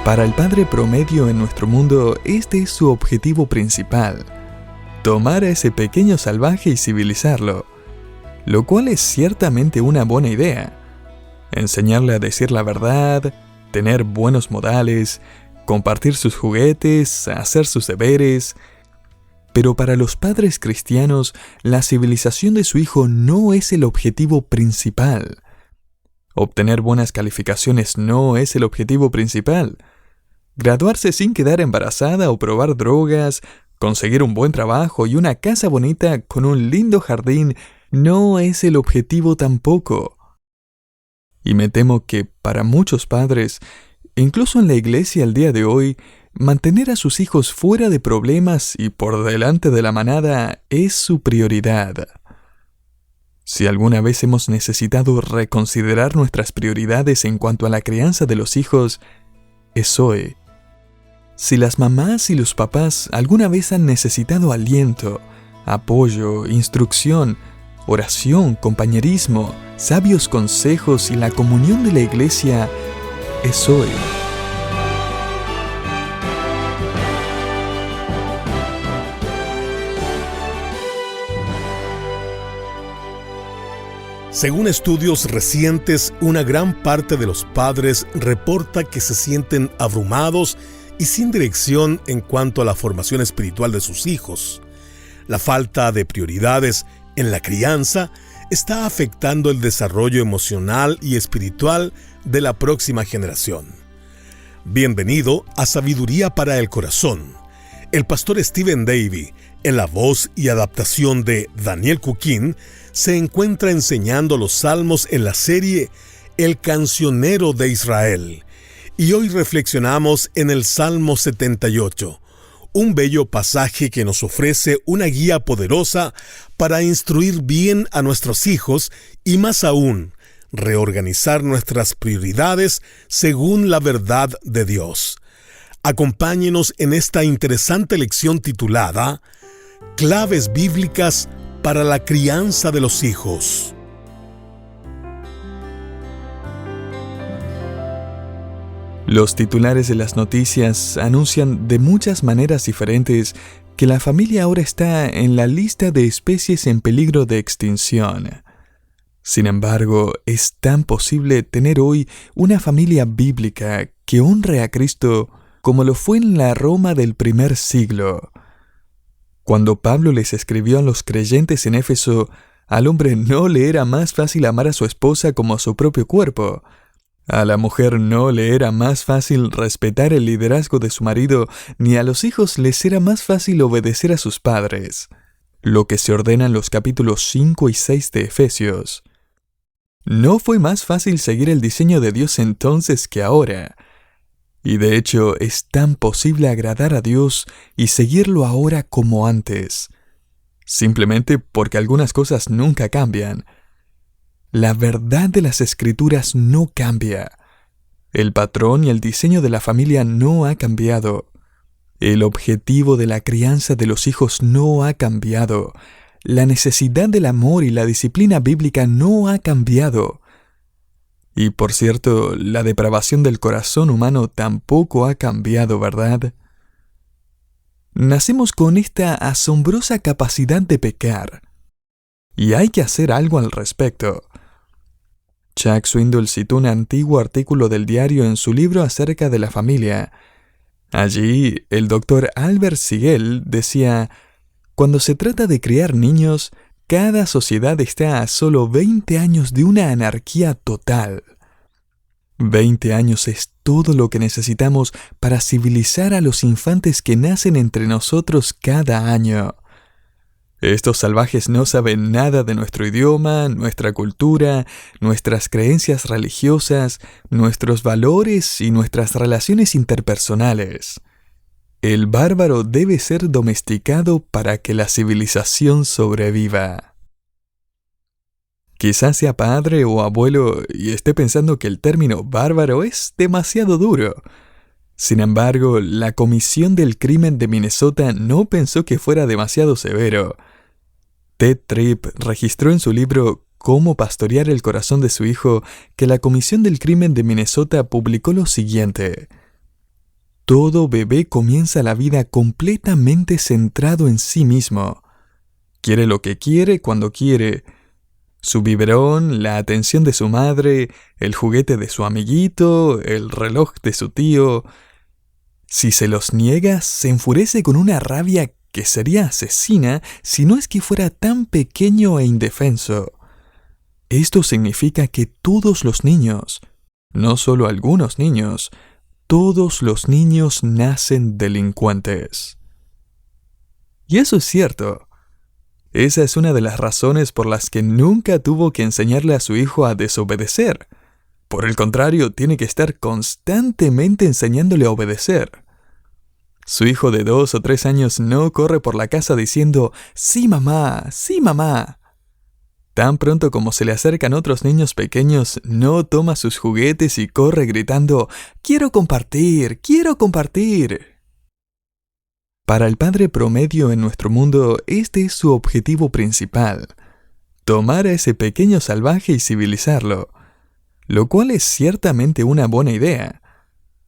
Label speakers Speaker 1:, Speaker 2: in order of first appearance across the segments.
Speaker 1: Para el padre promedio en nuestro mundo, este es su objetivo principal: tomar a ese pequeño salvaje y civilizarlo, lo cual es ciertamente una buena idea. Enseñarle a decir la verdad, tener buenos modales, compartir sus juguetes, hacer sus deberes. Pero para los padres cristianos, la civilización de su hijo no es el objetivo principal. Obtener buenas calificaciones no es el objetivo principal. Graduarse sin quedar embarazada o probar drogas, conseguir un buen trabajo y una casa bonita con un lindo jardín no es el objetivo tampoco. Y me temo que para muchos padres, incluso en la iglesia al día de hoy, mantener a sus hijos fuera de problemas y por delante de la manada es su prioridad. Si alguna vez hemos necesitado reconsiderar nuestras prioridades en cuanto a la crianza de los hijos, es hoy. Si las mamás y los papás alguna vez han necesitado aliento, apoyo, instrucción, oración, compañerismo, sabios consejos y la comunión de la iglesia, es hoy.
Speaker 2: Según estudios recientes, una gran parte de los padres reporta que se sienten abrumados y sin dirección en cuanto a la formación espiritual de sus hijos. La falta de prioridades en la crianza está afectando el desarrollo emocional y espiritual de la próxima generación. Bienvenido a Sabiduría para el Corazón. El pastor Stephen Davey, en la voz y adaptación de Daniel Cuquín, se encuentra enseñando los salmos en la serie El Cancionero de Israel. Y hoy reflexionamos en el Salmo 78, un bello pasaje que nos ofrece una guía poderosa para instruir bien a nuestros hijos y más aún, reorganizar nuestras prioridades según la verdad de Dios. Acompáñenos en esta interesante lección titulada Claves bíblicas para la crianza de los hijos.
Speaker 1: Los titulares de las noticias anuncian de muchas maneras diferentes que la familia ahora está en la lista de especies en peligro de extinción. Sin embargo, es tan posible tener hoy una familia bíblica que honre a Cristo como lo fue en la Roma del primer siglo. Cuando Pablo les escribió a los creyentes en Éfeso, al hombre no le era más fácil amar a su esposa como a su propio cuerpo. A la mujer no le era más fácil respetar el liderazgo de su marido, ni a los hijos les era más fácil obedecer a sus padres. Lo que se ordena en los capítulos 5 y 6 de Efesios. No fue más fácil seguir el diseño de Dios entonces que ahora. Y de hecho es tan posible agradar a Dios y seguirlo ahora como antes, simplemente porque algunas cosas nunca cambian. La verdad de las Escrituras no cambia. El patrón y el diseño de la familia no ha cambiado. El objetivo de la crianza de los hijos no ha cambiado. La necesidad del amor y la disciplina bíblica no ha cambiado. Y por cierto, la depravación del corazón humano tampoco ha cambiado, ¿verdad? Nacemos con esta asombrosa capacidad de pecar. Y hay que hacer algo al respecto. Chuck Swindoll citó un antiguo artículo del diario en su libro acerca de la familia. Allí, el Dr. Albert Siegel decía: cuando se trata de criar niños, cada sociedad está a solo 20 años de una anarquía total. 20 años es todo lo que necesitamos para civilizar a los infantes que nacen entre nosotros cada año. Estos salvajes no saben nada de nuestro idioma, nuestra cultura, nuestras creencias religiosas, nuestros valores y nuestras relaciones interpersonales. El bárbaro debe ser domesticado para que la civilización sobreviva. Quizás sea padre o abuelo y esté pensando que el término bárbaro es demasiado duro. Sin embargo, la Comisión del Crimen de Minnesota no pensó que fuera demasiado severo. Ted Tripp registró en su libro Cómo pastorear el corazón de su hijo que la Comisión del Crimen de Minnesota publicó lo siguiente: Todo bebé comienza la vida completamente centrado en sí mismo. Quiere lo que quiere cuando quiere. Su biberón, la atención de su madre, el juguete de su amiguito, el reloj de su tío. Si se los niega, se enfurece con una rabia que sería asesina si no es que fuera tan pequeño e indefenso. Esto significa que todos los niños, no solo algunos niños, todos los niños nacen delincuentes. Y eso es cierto. Esa es una de las razones por las que nunca tuvo que enseñarle a su hijo a desobedecer. Por el contrario, tiene que estar constantemente enseñándole a obedecer. Su hijo de 2 o 3 años no corre por la casa diciendo «Sí, mamá, sí, mamá». Tan pronto como se le acercan otros niños pequeños, no toma sus juguetes y corre gritando «¡Quiero compartir! ¡Quiero compartir!». Para el padre promedio en nuestro mundo, este es su objetivo principal: tomar a ese pequeño salvaje y civilizarlo, lo cual es ciertamente una buena idea.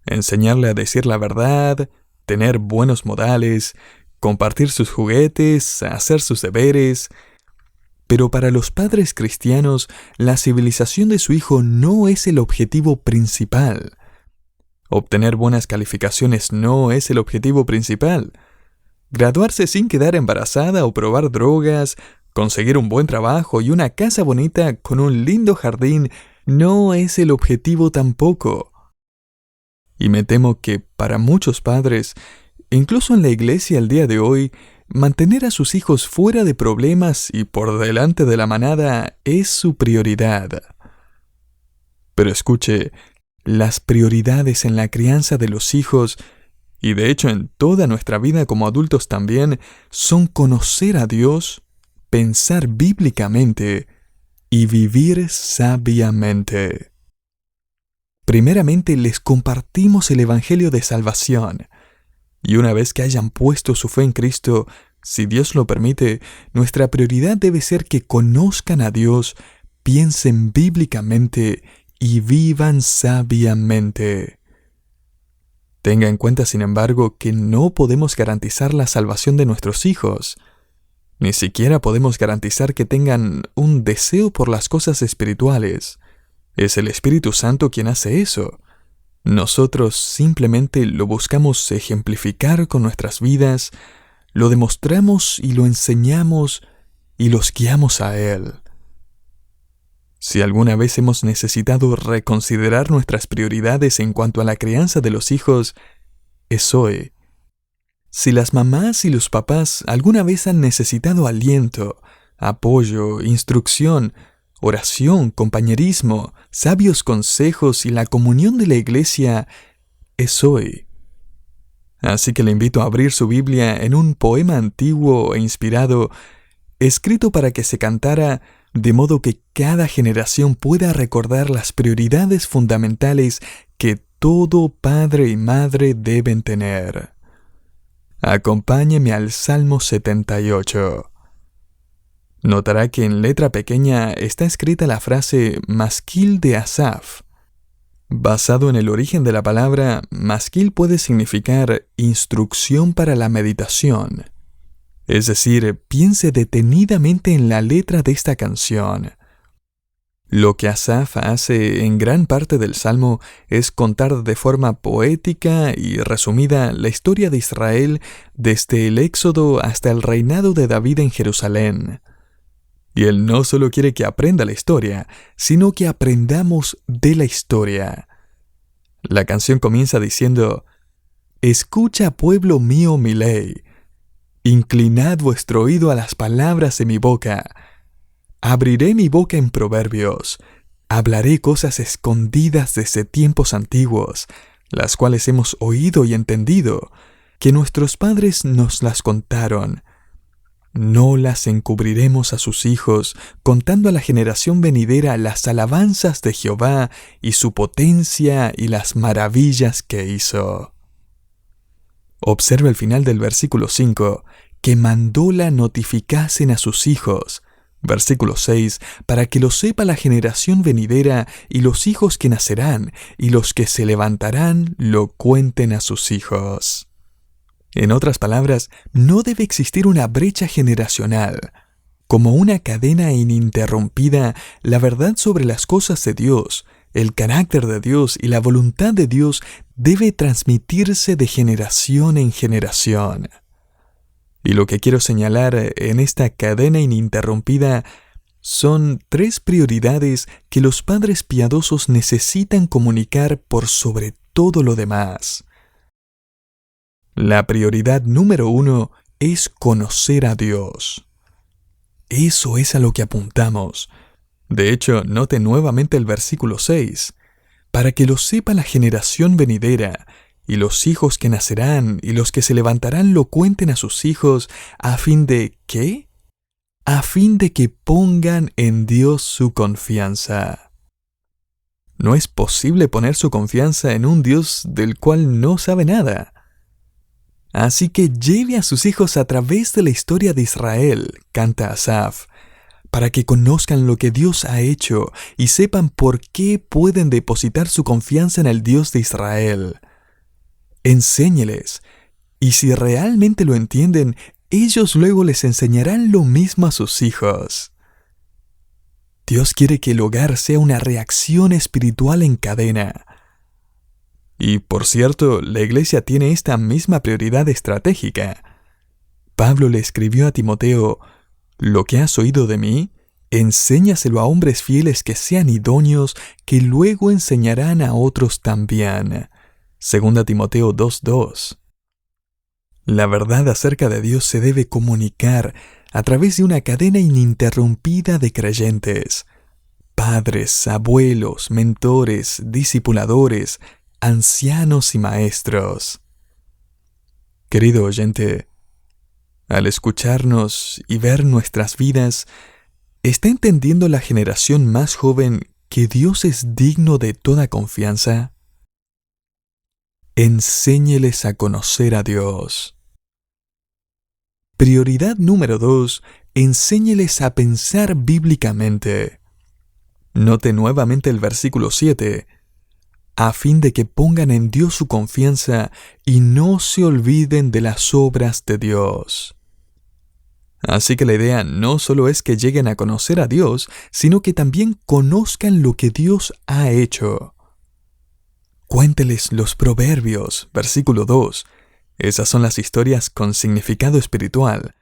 Speaker 1: Enseñarle a decir la verdad, tener buenos modales, compartir sus juguetes, hacer sus deberes. Pero para los padres cristianos, la civilización de su hijo no es el objetivo principal. Obtener buenas calificaciones no es el objetivo principal. Graduarse sin quedar embarazada o probar drogas, conseguir un buen trabajo y una casa bonita con un lindo jardín no es el objetivo tampoco. Y me temo que para muchos padres, incluso en la iglesia el día de hoy, mantener a sus hijos fuera de problemas y por delante de la manada es su prioridad. Pero escuche, las prioridades en la crianza de los hijos, y de hecho en toda nuestra vida como adultos también, son conocer a Dios, pensar bíblicamente y vivir sabiamente. Primeramente les compartimos el Evangelio de salvación. Y una vez que hayan puesto su fe en Cristo, si Dios lo permite, nuestra prioridad debe ser que conozcan a Dios, piensen bíblicamente y vivan sabiamente. Tenga en cuenta, sin embargo, que no podemos garantizar la salvación de nuestros hijos. Ni siquiera podemos garantizar que tengan un deseo por las cosas espirituales. Es el Espíritu Santo quien hace eso. Nosotros simplemente lo buscamos ejemplificar con nuestras vidas, lo demostramos y lo enseñamos y los guiamos a Él. Si alguna vez hemos necesitado reconsiderar nuestras prioridades en cuanto a la crianza de los hijos, es hoy. Si las mamás y los papás alguna vez han necesitado aliento, apoyo, instrucción, oración, compañerismo, sabios consejos y la comunión de la iglesia, es hoy. Así que le invito a abrir su Biblia en un poema antiguo e inspirado, escrito para que se cantara, de modo que cada generación pueda recordar las prioridades fundamentales que todo padre y madre deben tener. Acompáñeme al Salmo 78. Notará que en letra pequeña está escrita la frase Masquil de Asaf. Basado en el origen de la palabra, masquil puede significar instrucción para la meditación. Es decir, piense detenidamente en la letra de esta canción. Lo que Asaf hace en gran parte del Salmo es contar de forma poética y resumida la historia de Israel desde el Éxodo hasta el reinado de David en Jerusalén. Y él no solo quiere que aprenda la historia, sino que aprendamos de la historia. La canción comienza diciendo: «Escucha, pueblo mío, mi ley. Inclinad vuestro oído a las palabras de mi boca. Abriré mi boca en proverbios. Hablaré cosas escondidas desde tiempos antiguos, las cuales hemos oído y entendido, que nuestros padres nos las contaron. No las encubriremos a sus hijos, contando a la generación venidera las alabanzas de Jehová y su potencia y las maravillas que hizo». Observa el final del versículo 5, que mandó la notificasen a sus hijos, Versículo 6, para que lo sepa la generación venidera y los hijos que nacerán, y los que se levantarán lo cuenten a sus hijos. En otras palabras, no debe existir una brecha generacional. Como una cadena ininterrumpida, la verdad sobre las cosas de Dios, el carácter de Dios y la voluntad de Dios debe transmitirse de generación en generación. Y lo que quiero señalar en esta cadena ininterrumpida son 3 prioridades que los padres piadosos necesitan comunicar por sobre todo lo demás. La prioridad número 1 es conocer a Dios. Eso es a lo que apuntamos. De hecho, note nuevamente el versículo 6. Para que lo sepa la generación venidera, y los hijos que nacerán y los que se levantarán lo cuenten a sus hijos, a fin de ¿qué? A fin de que pongan en Dios su confianza. No es posible poner su confianza en un Dios del cual no sabe nada. Así que lleve a sus hijos a través de la historia de Israel, canta Asaf, para que conozcan lo que Dios ha hecho y sepan por qué pueden depositar su confianza en el Dios de Israel. Enséñeles, y si realmente lo entienden, ellos luego les enseñarán lo mismo a sus hijos. Dios quiere que el hogar sea una reacción espiritual en cadena. Y por cierto, la iglesia tiene esta misma prioridad estratégica. Pablo le escribió a Timoteo: «Lo que has oído de mí, enséñaselo a hombres fieles que sean idóneos, que luego enseñarán a otros también». 2 Timoteo 2:2. La verdad acerca de Dios se debe comunicar a través de una cadena ininterrumpida de creyentes. Padres, abuelos, mentores, discipuladores, ancianos y maestros. Querido oyente, al escucharnos y ver nuestras vidas, ¿está entendiendo la generación más joven que Dios es digno de toda confianza? Enséñeles a conocer a Dios. Prioridad número 2, enséñeles a pensar bíblicamente. Note nuevamente el versículo 7, a fin de que pongan en Dios su confianza y no se olviden de las obras de Dios. Así que la idea no solo es que lleguen a conocer a Dios, sino que también conozcan lo que Dios ha hecho. Cuénteles los proverbios, versículo 2. Esas son las historias con significado espiritual.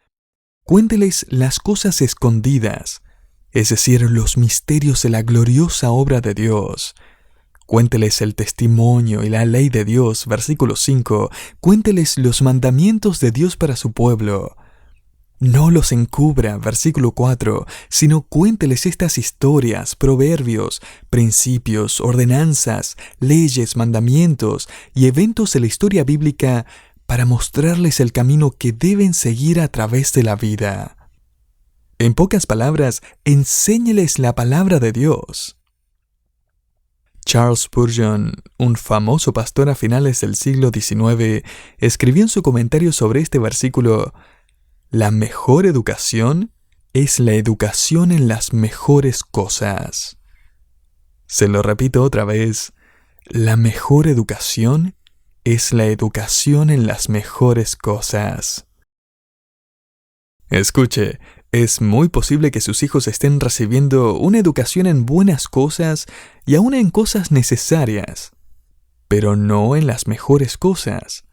Speaker 1: Cuénteles las cosas escondidas, es decir, los misterios de la gloriosa obra de Dios. Cuénteles el testimonio y la ley de Dios, versículo 5. Cuénteles los mandamientos de Dios para su pueblo. No los encubra, versículo 4, sino cuénteles estas historias, proverbios, principios, ordenanzas, leyes, mandamientos y eventos de la historia bíblica para mostrarles el camino que deben seguir a través de la vida. En pocas palabras, enséñeles la palabra de Dios. Charles Spurgeon, un famoso pastor a finales del siglo XIX, escribió en su comentario sobre este versículo: «La mejor educación es la educación en las mejores cosas». Se lo repito otra vez: la mejor educación es la educación en las mejores cosas. Escuche, es muy posible que sus hijos estén recibiendo una educación en buenas cosas y aún en cosas necesarias, pero no en las mejores cosas.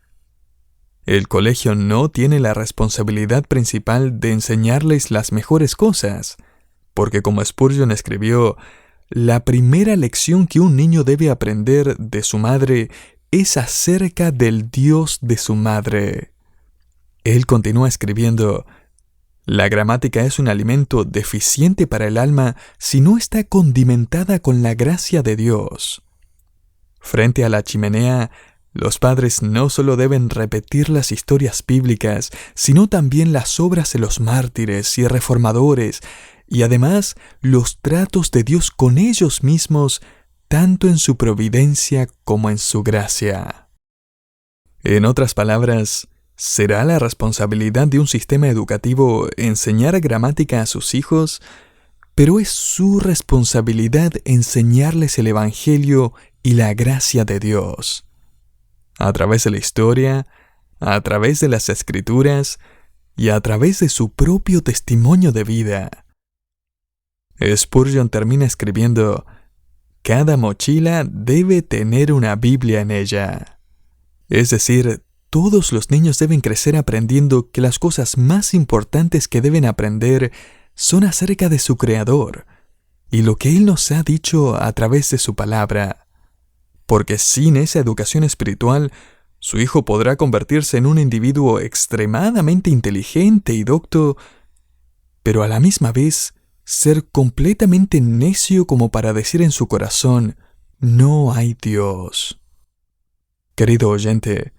Speaker 1: El colegio no tiene la responsabilidad principal de enseñarles las mejores cosas, porque como Spurgeon escribió, la primera lección que un niño debe aprender de su madre es acerca del Dios de su madre. Él continúa escribiendo: «La gramática es un alimento deficiente para el alma si no está condimentada con la gracia de Dios». Frente a la chimenea, los padres no solo deben repetir las historias bíblicas, sino también las obras de los mártires y reformadores, y además los tratos de Dios con ellos mismos, tanto en su providencia como en su gracia. En otras palabras, ¿Será la responsabilidad de un sistema educativo enseñar gramática a sus hijos? Pero es su responsabilidad enseñarles el Evangelio y la gracia de Dios. A través de la historia, a través de las Escrituras y a través de su propio testimonio de vida. Spurgeon termina escribiendo: cada mochila debe tener una Biblia en ella. Es decir, todos los niños deben crecer aprendiendo que las cosas más importantes que deben aprender son acerca de su Creador y lo que Él nos ha dicho a través de su palabra. Porque sin esa educación espiritual, su hijo podrá convertirse en un individuo extremadamente inteligente y docto, pero a la misma vez ser completamente necio como para decir en su corazón: no hay Dios. Querido oyente,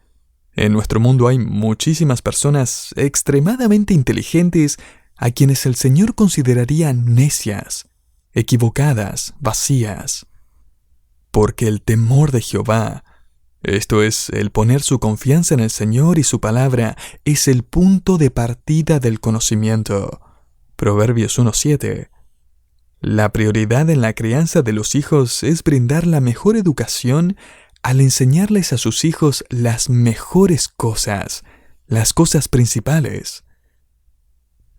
Speaker 1: en nuestro mundo hay muchísimas personas extremadamente inteligentes a quienes el Señor consideraría necias, equivocadas, vacías. Porque el temor de Jehová, esto es, el poner su confianza en el Señor y su palabra, es el punto de partida del conocimiento. Proverbios 1:7. La prioridad en la crianza de los hijos es brindar la mejor educación al enseñarles a sus hijos las mejores cosas, las cosas principales.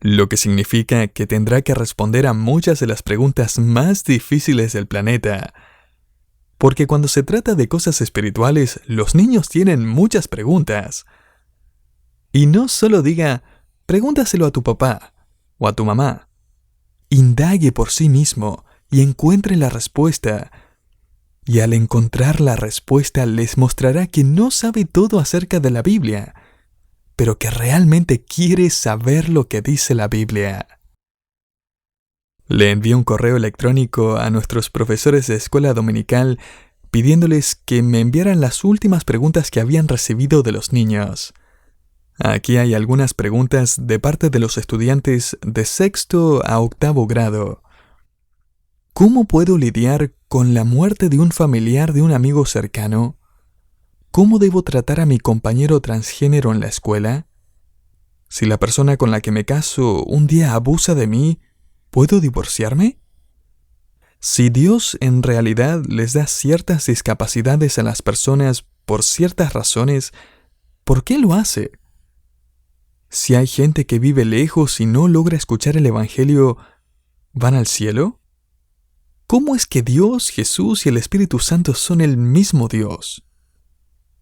Speaker 1: Lo que significa que tendrá que responder a muchas de las preguntas más difíciles del planeta. Porque cuando se trata de cosas espirituales, los niños tienen muchas preguntas. Y no solo diga: pregúntaselo a tu papá o a tu mamá. Indague por sí mismo y encuentre la respuesta. Y al encontrar la respuesta les mostrará que no sabe todo acerca de la Biblia, pero que realmente quiere saber lo que dice la Biblia. Le envié un correo electrónico a nuestros profesores de escuela dominical pidiéndoles que me enviaran las últimas preguntas que habían recibido de los niños. Aquí hay algunas preguntas de parte de los estudiantes de 6º a 8º grado. ¿Cómo puedo lidiar con la muerte de un familiar de un amigo cercano? ¿Cómo debo tratar a mi compañero transgénero en la escuela? Si la persona con la que me caso un día abusa de mí, ¿puedo divorciarme? Si Dios en realidad les da ciertas discapacidades a las personas por ciertas razones, ¿por qué lo hace? Si hay gente que vive lejos y no logra escuchar el Evangelio, ¿van al cielo? ¿Cómo es que Dios, Jesús y el Espíritu Santo son el mismo Dios?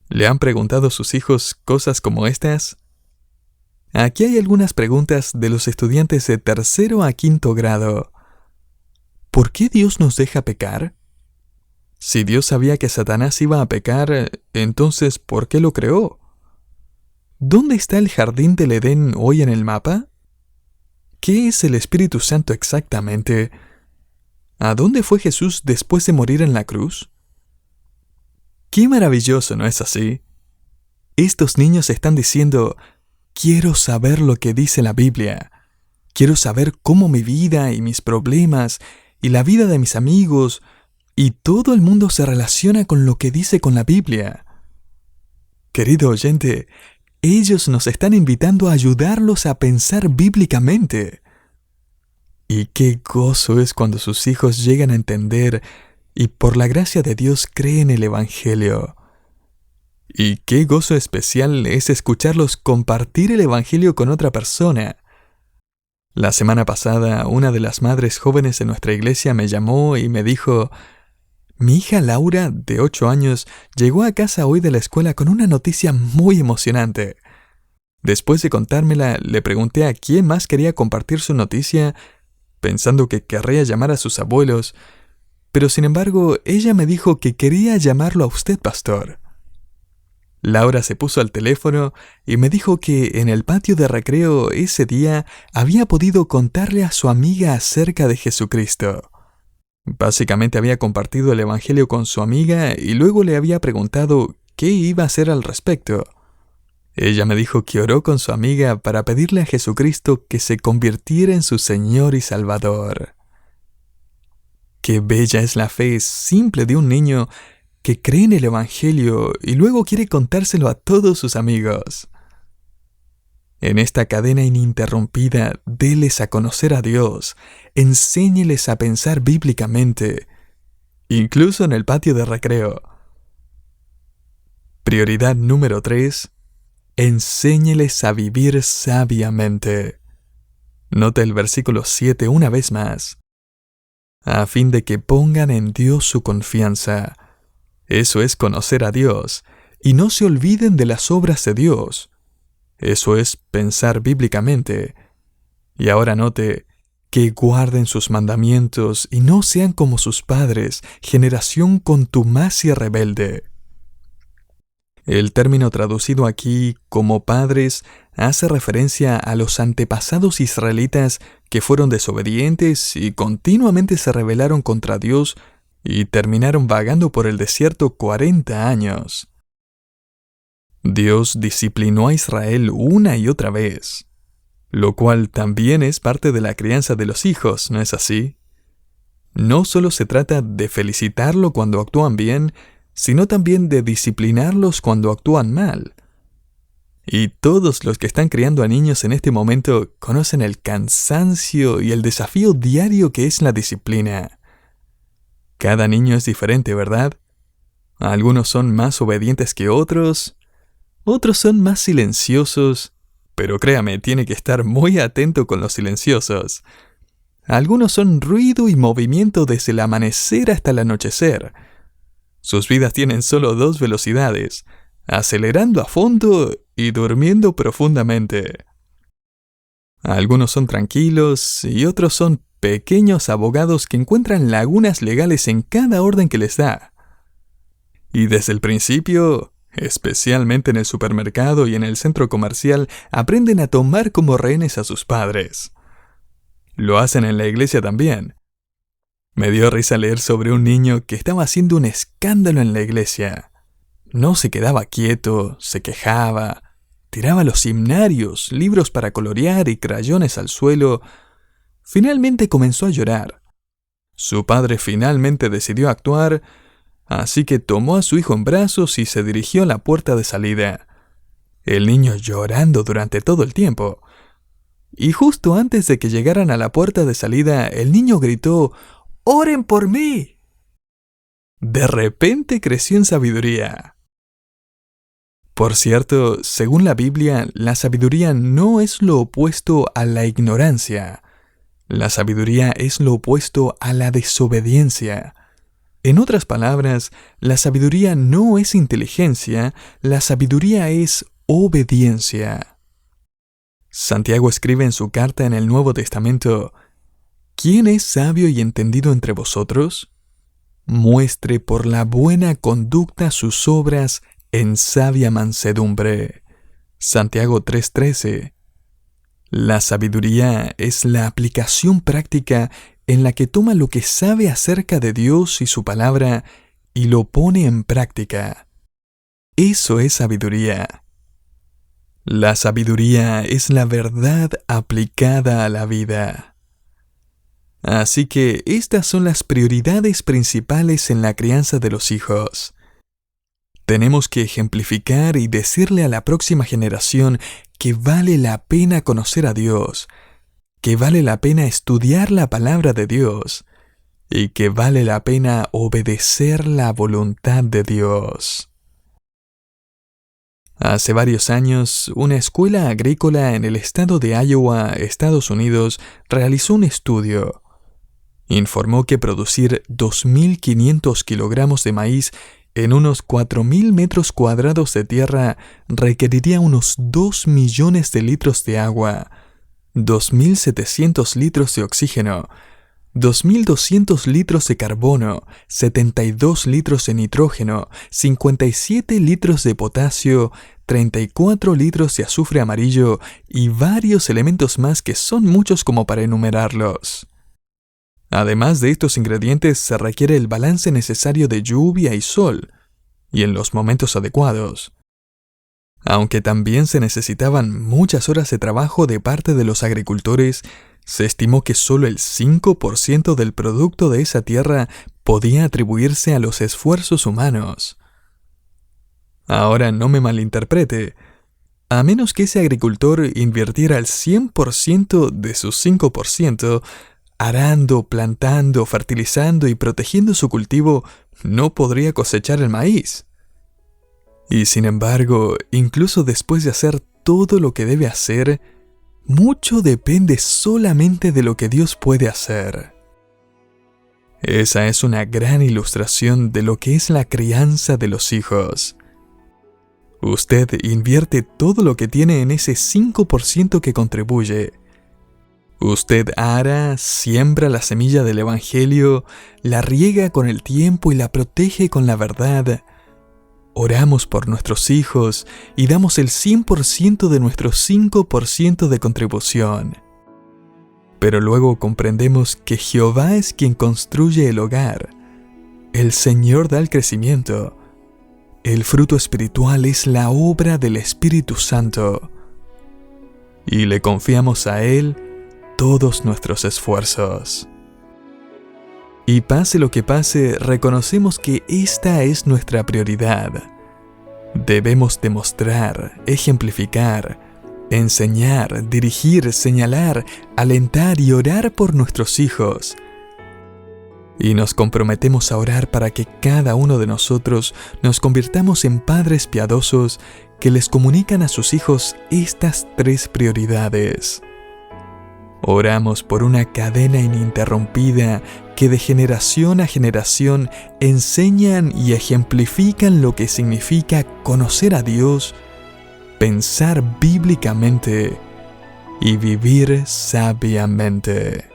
Speaker 1: ¿Le han preguntado a sus hijos cosas como estas? Aquí hay algunas preguntas de los estudiantes de 3º a 5º grado. ¿Por qué Dios nos deja pecar? Si Dios sabía que Satanás iba a pecar, entonces ¿por qué lo creó? ¿Dónde está el jardín del Edén hoy en el mapa? ¿Qué es el Espíritu Santo exactamente? ¿A dónde fue Jesús después de morir en la cruz? ¡Qué maravilloso!, ¿no es así? Estos niños están diciendo: quiero saber lo que dice la Biblia. Quiero saber cómo mi vida y mis problemas y la vida de mis amigos y todo el mundo se relaciona con lo que dice con la Biblia. Querido oyente, ellos nos están invitando a ayudarlos a pensar bíblicamente. Y qué gozo es cuando sus hijos llegan a entender y por la gracia de Dios creen el Evangelio. Y qué gozo especial es escucharlos compartir el Evangelio con otra persona. La semana pasada, una de las madres jóvenes de nuestra iglesia me llamó y me dijo: mi hija Laura, de 8 años, llegó a casa hoy de la escuela con una noticia muy emocionante. Después de contármela, le pregunté a quién más quería compartir su noticia, pensando que querría llamar a sus abuelos, pero sin embargo, ella me dijo que quería llamarlo a usted, pastor. Laura se puso al teléfono y me dijo que en el patio de recreo ese día había podido contarle a su amiga acerca de Jesucristo. Básicamente había compartido el Evangelio con su amiga y luego le había preguntado qué iba a hacer al respecto. Ella me dijo que oró con su amiga para pedirle a Jesucristo que se convirtiera en su Señor y Salvador. Qué bella es la fe simple de un niño que cree en el Evangelio y luego quiere contárselo a todos sus amigos. En esta cadena ininterrumpida, déles a conocer a Dios, enséñeles a pensar bíblicamente, incluso en el patio de recreo. Prioridad número 3. Enséñeles a vivir sabiamente. Nota el versículo 7 una vez más. A fin de que pongan en Dios su confianza. Eso es conocer a Dios, y no se olviden de las obras de Dios. Eso es pensar bíblicamente. Y ahora note que guarden sus mandamientos y no sean como sus padres, generación contumaz y rebelde. El término traducido aquí como padres hace referencia a los antepasados israelitas que fueron desobedientes y continuamente se rebelaron contra Dios y terminaron vagando por el desierto 40 años. Dios disciplinó a Israel una y otra vez, lo cual también es parte de la crianza de los hijos, ¿no es así? No solo se trata de felicitarlo cuando actúan bien, sino también de disciplinarlos cuando actúan mal. Y todos los que están criando a niños en este momento conocen el cansancio y el desafío diario que es la disciplina. Cada niño es diferente, ¿verdad? Algunos son más obedientes que otros son más silenciosos, pero créame, tiene que estar muy atento con los silenciosos. Algunos son ruido y movimiento desde el amanecer hasta el anochecer. Sus vidas tienen solo 2 velocidades, acelerando a fondo y durmiendo profundamente. Algunos son tranquilos y otros son pequeños abogados que encuentran lagunas legales en cada orden que les da. Y desde el principio, especialmente en el supermercado y en el centro comercial, aprenden a tomar como rehenes a sus padres. Lo hacen en la iglesia también. Me dio risa leer sobre un niño que estaba haciendo un escándalo en la iglesia. No se quedaba quieto, se quejaba, tiraba los himnarios, libros para colorear y crayones al suelo. Finalmente comenzó a llorar. Su padre finalmente decidió actuar, así que tomó a su hijo en brazos y se dirigió a la puerta de salida. El niño llorando durante todo el tiempo. Y justo antes de que llegaran a la puerta de salida, el niño gritó: ¡Oren por mí! De repente creció en sabiduría. Por cierto, según la Biblia, la sabiduría no es lo opuesto a la ignorancia. La sabiduría es lo opuesto a la desobediencia. En otras palabras, la sabiduría no es inteligencia, la sabiduría es obediencia. Santiago escribe en su carta en el Nuevo Testamento: ¿Quién es sabio y entendido entre vosotros? Muestre por la buena conducta sus obras en sabia mansedumbre. Santiago 3:13. La sabiduría es la aplicación práctica en la que toma lo que sabe acerca de Dios y su palabra y lo pone en práctica. Eso es sabiduría. La sabiduría es la verdad aplicada a la vida. Así que estas son las prioridades principales en la crianza de los hijos. Tenemos que ejemplificar y decirle a la próxima generación que vale la pena conocer a Dios, que vale la pena estudiar la palabra de Dios y que vale la pena obedecer la voluntad de Dios. Hace varios años, una escuela agrícola en el estado de Iowa, Estados Unidos, realizó un estudio. Informó que producir 2.500 kilogramos de maíz en unos 4.000 metros cuadrados de tierra requeriría unos 2 millones de litros de agua, 2.700 litros de oxígeno, 2.200 litros de carbono, 72 litros de nitrógeno, 57 litros de potasio, 34 litros de azufre amarillo y varios elementos más que son muchos como para enumerarlos. Además de estos ingredientes, se requiere el balance necesario de lluvia y sol, y en los momentos adecuados. Aunque también se necesitaban muchas horas de trabajo de parte de los agricultores, se estimó que solo el 5% del producto de esa tierra podía atribuirse a los esfuerzos humanos. Ahora no me malinterprete. A menos que ese agricultor invirtiera el 100% de su 5%, arando, plantando, fertilizando y protegiendo su cultivo, no podría cosechar el maíz. Y sin embargo, incluso después de hacer todo lo que debe hacer, mucho depende solamente de lo que Dios puede hacer. Esa es una gran ilustración de lo que es la crianza de los hijos. Usted invierte todo lo que tiene en ese 5% que contribuye. Usted ara, siembra la semilla del Evangelio, la riega con el tiempo y la protege con la verdad. Oramos por nuestros hijos y damos el 100% de nuestro 5% de contribución. Pero luego comprendemos que Jehová es quien construye el hogar. El Señor da el crecimiento. El fruto espiritual es la obra del Espíritu Santo. Y le confiamos a Él todos nuestros esfuerzos. Y pase lo que pase, reconocemos que esta es nuestra prioridad. Debemos demostrar, ejemplificar, enseñar, dirigir, señalar, alentar y orar por nuestros hijos. Y nos comprometemos a orar para que cada uno de nosotros nos convirtamos en padres piadosos que les comunican a sus hijos estas 3 prioridades. Oramos por una cadena ininterrumpida que de generación a generación enseñan y ejemplifican lo que significa conocer a Dios, pensar bíblicamente y vivir sabiamente.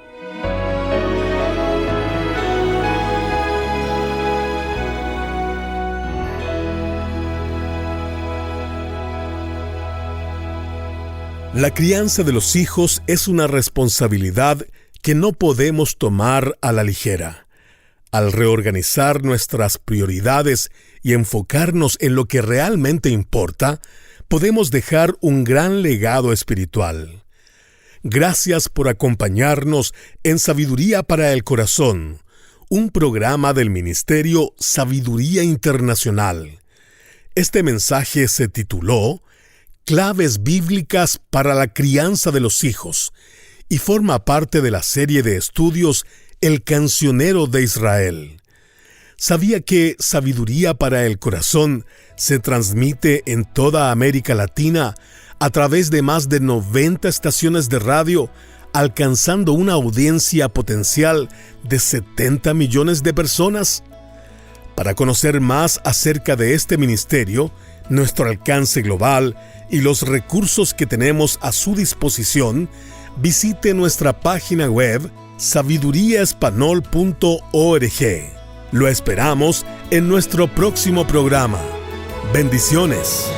Speaker 2: La crianza de los hijos es una responsabilidad que no podemos tomar a la ligera. Al reorganizar nuestras prioridades y enfocarnos en lo que realmente importa, podemos dejar un gran legado espiritual. Gracias por acompañarnos en Sabiduría para el Corazón, un programa del Ministerio Sabiduría Internacional. Este mensaje se tituló Claves bíblicas para la crianza de los hijos y forma parte de la serie de estudios El Cancionero de Israel. ¿Sabía que Sabiduría para el Corazón se transmite en toda América Latina a través de más de 90 estaciones de radio, alcanzando una audiencia potencial de 70 millones de personas? Para conocer más acerca de este ministerio, nuestro alcance global y los recursos que tenemos a su disposición, visite nuestra página web sabiduriaespanol.org. Lo esperamos en nuestro próximo programa. Bendiciones.